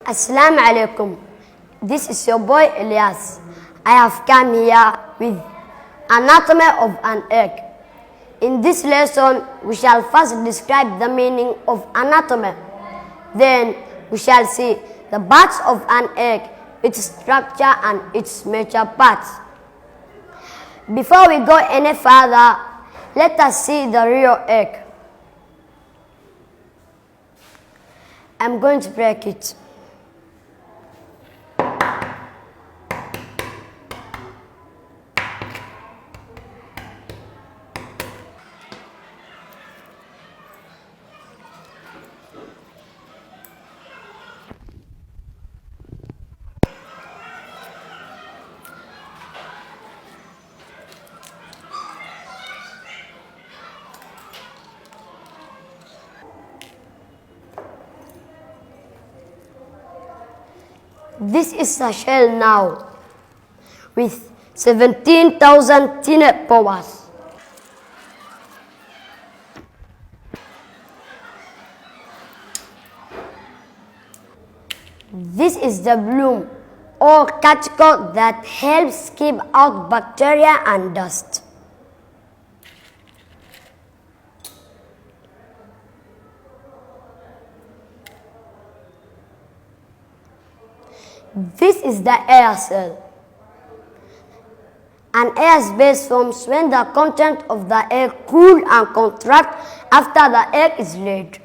Asalaamu Caleykum. This is your boy Ilyaas. I have come here with anatomy of an egg. In this lesson, we shall first describe the meaning of anatomy. Then we shall see the parts of an egg, its structure and its major parts. Before we go any further, let us see the real egg. I'm going to break it. This is the shell now, with 17,000 tiny pores. This is the bloom or cuticle that helps keep out bacteria and dust. This is the air cell. An air space forms when the content of the egg cools and contracts after the egg is laid.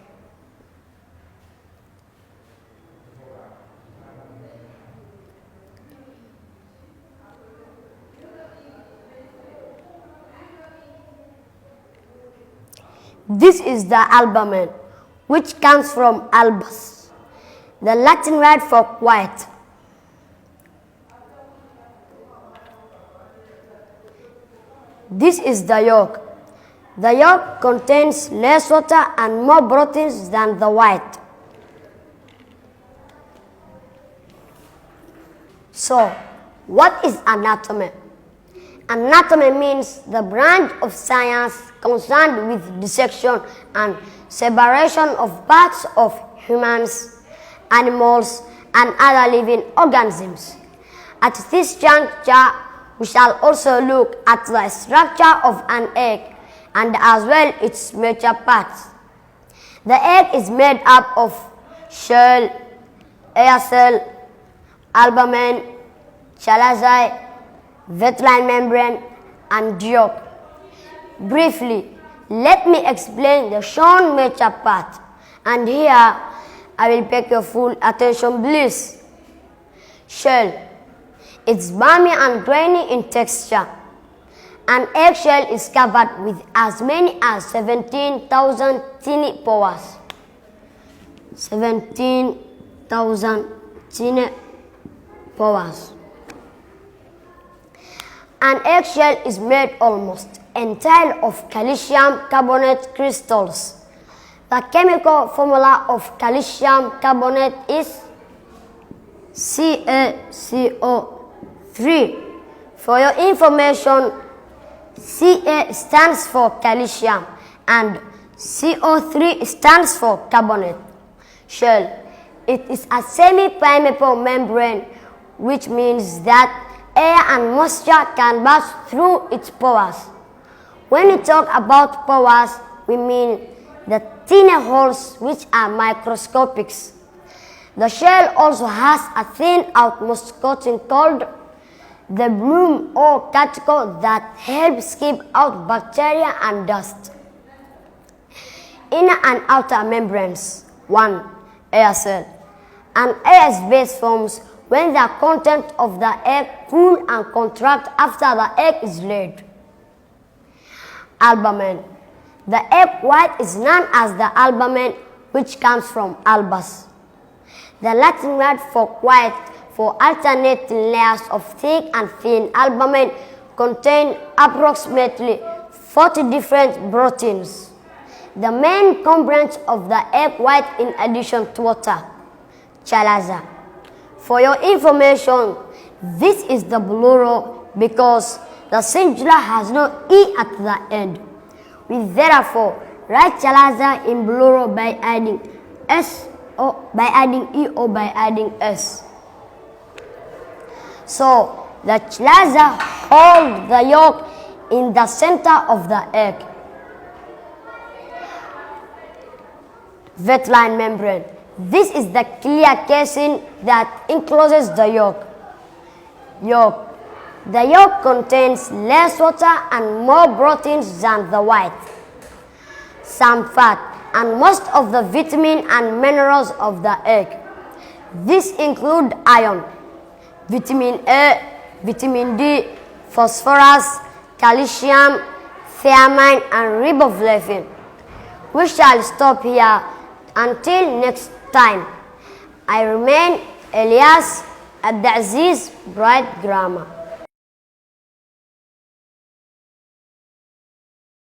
This is the albumen, which comes from albus, the Latin word for white. This is the yolk. The yolk contains less water and more proteins than the white. So, what is anatomy? Anatomy means the branch of science concerned with dissection and separation of parts of humans, animals, and other living organisms. At this juncture, we shall also look at the structure of an egg and as well its major parts. The egg is made up of shell, air cell, albumen, chalazae, vitelline membrane, and yolk. Briefly, let me explain the shown major part, and here I will beg your full attention, please. Shell. It's bummy and grainy in texture. An eggshell is covered with as many as 17,000 tiny pores. 17,000 tiny pores. An eggshell is made almost entirely of calcium carbonate crystals. The chemical formula of calcium carbonate is CaCO3. For your information, Ca stands for calcium and CO3 stands for carbonate. Shell. It is a semi-permeable membrane, which means that air and moisture can pass through its pores. When we talk about pores, we mean the tiny holes which are microscopic. The shell also has a thin outmost coating called the bloom or cuticle that helps keep out bacteria and dust. Inner and outer membranes. 1. Air cell. An air space forms when the content of the egg cools and contracts after the egg is laid. Albumen. The egg white is known as the albumen, which comes from albus, the Latin word for white, for alternating layers of thick and thin albumen contain approximately 40 different proteins. The main components of the egg white in addition to water. Chalaza. For your information, this is the plural because the singular has no E at the end. We therefore write chalaza in plural by adding S or by adding E or by adding S. So the chelaza hold the yolk in the center of the egg. Wetline membrane. This is the clear casing that encloses the yolk. The yolk contains less water and more proteins than the white, some fat, and most of the vitamin and minerals of the egg. These include iron, vitamin A, vitamin D, phosphorus, calcium, thiamine, and riboflavin. We shall stop here until next time. I remain Ilyaas Abdulaziz, Bright Grammar.